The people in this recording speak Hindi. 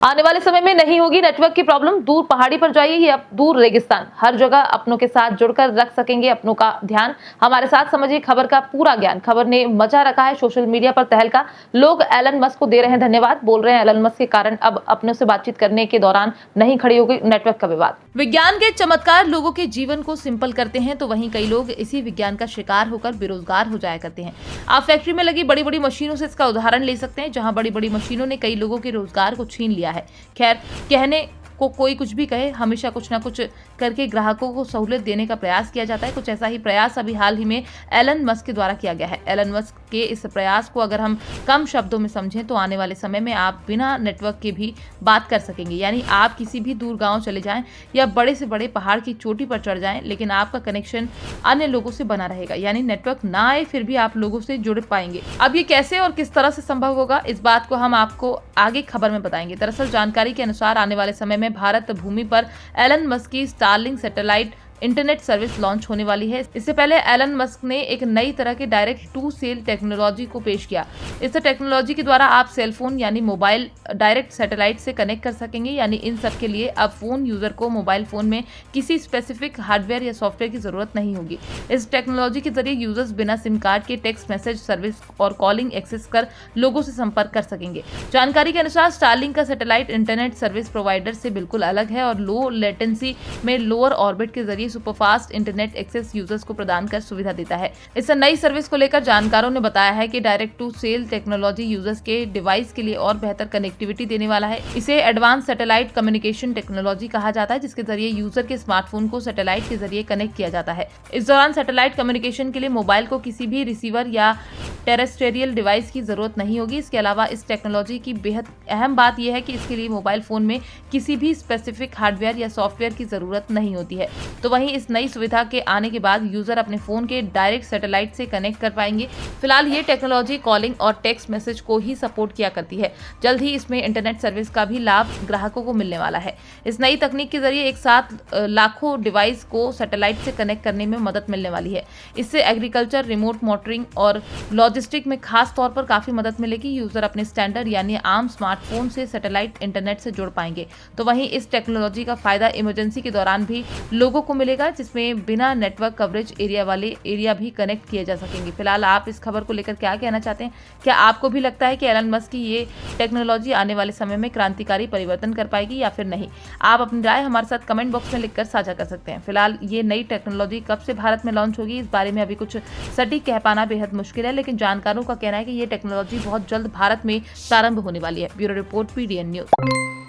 आने वाले समय में नहीं होगी नेटवर्क की प्रॉब्लम। दूर पहाड़ी पर जाइए या दूर रेगिस्तान, हर जगह अपनों के साथ जुड़कर रख सकेंगे अपनों का ध्यान। हमारे साथ समझिए खबर का पूरा ज्ञान। खबर ने मचा रखा है सोशल मीडिया पर तहलका। लोग एलन मस्क को दे रहे हैं धन्यवाद, बोल रहे हैं एलन मस्क के कारण अब अपनों से बातचीत करने के दौरान नहीं खड़ी होगी नेटवर्क का विवाद। विज्ञान के चमत्कार लोगों के जीवन को सिंपल करते हैं, तो वहीं कई लोग इसी विज्ञान का शिकार होकर बेरोजगार हो जाया करते हैं। आप फैक्ट्री में लगी बड़ी बड़ी मशीनों से इसका उदाहरण ले सकते हैं, जहां बड़ी बड़ी मशीनों ने कई लोगों के रोजगार को छीन लिया है। खैर, कहने को कोई कुछ भी कहे, हमेशा कुछ ना कुछ करके ग्राहकों को सहूलियत देने का प्रयास किया जाता है। कुछ ऐसा ही प्रयास अभी हाल ही में एलन मस्क के द्वारा किया गया है। एलन मस्क के इस प्रयास को अगर हम कम शब्दों में समझें तो आने वाले समय में आप बिना नेटवर्क के भी बात कर सकेंगे। यानी आप किसी भी दूर गांव चले जाएं या बड़े से बड़े पहाड़ की चोटी पर चढ़ जाएं, लेकिन आपका कनेक्शन अन्य लोगों से बना रहेगा। यानी नेटवर्क ना आए फिर भी आप लोगों से जुड़ पाएंगे। अब ये कैसे और किस तरह से संभव होगा, इस बात को हम आपको आगे खबर में बताएंगे। दरअसल जानकारी के अनुसार आने वाले समय में भारत भूमि पर एलन मस्क की Starlink satellite internet service launch होने वाली है। इससे पहले एलन मस्क ने एक नई तरह के डायरेक्ट टू सेल टेक्नोलॉजी को पेश किया। इस टेक्नोलॉजी के द्वारा आप सेल फोन यानी मोबाइल डायरेक्ट सैटेलाइट से कनेक्ट कर सकेंगे। यानी इन सब के लिए अब फोन यूजर को मोबाइल फोन में किसी स्पेसिफिक हार्डवेयर या सॉफ्टवेयर की जरूरत नहीं होगी। इस टेक्नोलॉजी के जरिए यूजर्स बिना सिम कार्ड के टेक्स्ट मैसेज सर्विस और कॉलिंग एक्सेस कर लोगों से संपर्क कर सकेंगे। जानकारी के अनुसार स्टारलिंक का सैटेलाइट इंटरनेट सर्विस प्रोवाइडर से बिल्कुल अलग है और लो लेटेंसी में लोअर ऑर्बिट के जरिए सुपरफास्ट इंटरनेट एक्सेस यूजर्स को प्रदान कर सुविधा देता है। इस नई सर्विस को लेकर जानकारों ने बताया है कि direct to cell technology users के डिवाइस के लिए और बेहतर कनेक्टिविटी देने वाला है। इसे एडवांस सैटेलाइट कम्युनिकेशन टेक्नोलॉजी कहा जाता है, जिसके जरिए यूजर के स्मार्टफोन को सैटेलाइट के जरिए कनेक्ट किया जाता है। इस दौरान सैटेलाइट कम्युनिकेशन के लिए मोबाइल को किसी भी रिसीवर या टेरेस्ट्रियल डिवाइस की जरूरत नहीं होगी। इसके अलावा इस टेक्नोलॉजी की बेहद अहम बात यह है कि इसके लिए मोबाइल फोन में किसी भी स्पेसिफिक हार्डवेयर या सॉफ्टवेयर की जरूरत नहीं होती है। तो वहीं इस नई सुविधा के आने के बाद यूजर अपने फोन के डायरेक्ट सैटेलाइट से कनेक्ट कर पाएंगे। फिलहाल ये टेक्नोलॉजी कॉलिंग और टेक्स्ट मैसेज को ही सपोर्ट किया करती है। जल्द ही इसमें इंटरनेट सर्विस का भी लाभ ग्राहकों को मिलने वाला है। इस नई तकनीक के जरिए एक साथ लाखों डिवाइस को सैटेलाइट से कनेक्ट करने में मदद मिलने वाली है। इससे एग्रीकल्चर, रिमोट मॉनिटरिंग और लॉजिस्टिक में खास तौर पर काफी मदद मिलेगी। यूजर अपने स्टैंडर्ड यानी आम स्मार्टफोन से सैटेलाइट इंटरनेट से जुड़ पाएंगे। तो वहीं इस टेक्नोलॉजी का फायदा इमरजेंसी के दौरान भी लोगों को मिलेगा, जिसमें बिना नेटवर्क कवरेज एरिया वाले एरिया भी कनेक्ट किए जा सकेंगे। फिलहाल आप इस खबर को लेकर क्या कहना चाहते हैं? क्या आपको भी लगता है कि एलन मस्क की ये टेक्नोलॉजी आने वाले समय में क्रांतिकारी परिवर्तन कर पाएगी या फिर नहीं? आप अपनी राय हमारे साथ कमेंट बॉक्स में लिखकर साझा कर सकते हैं। फिलहाल ये नई टेक्नोलॉजी कब से भारत में लॉन्च होगी, इस बारे में अभी कुछ सटीक कह पाना बेहद मुश्किल है, लेकिन जानकारों का कहना है कि ये टेक्नोलॉजी बहुत जल्द भारत में प्रारंभ होने वाली है। Bureau report, PDN news.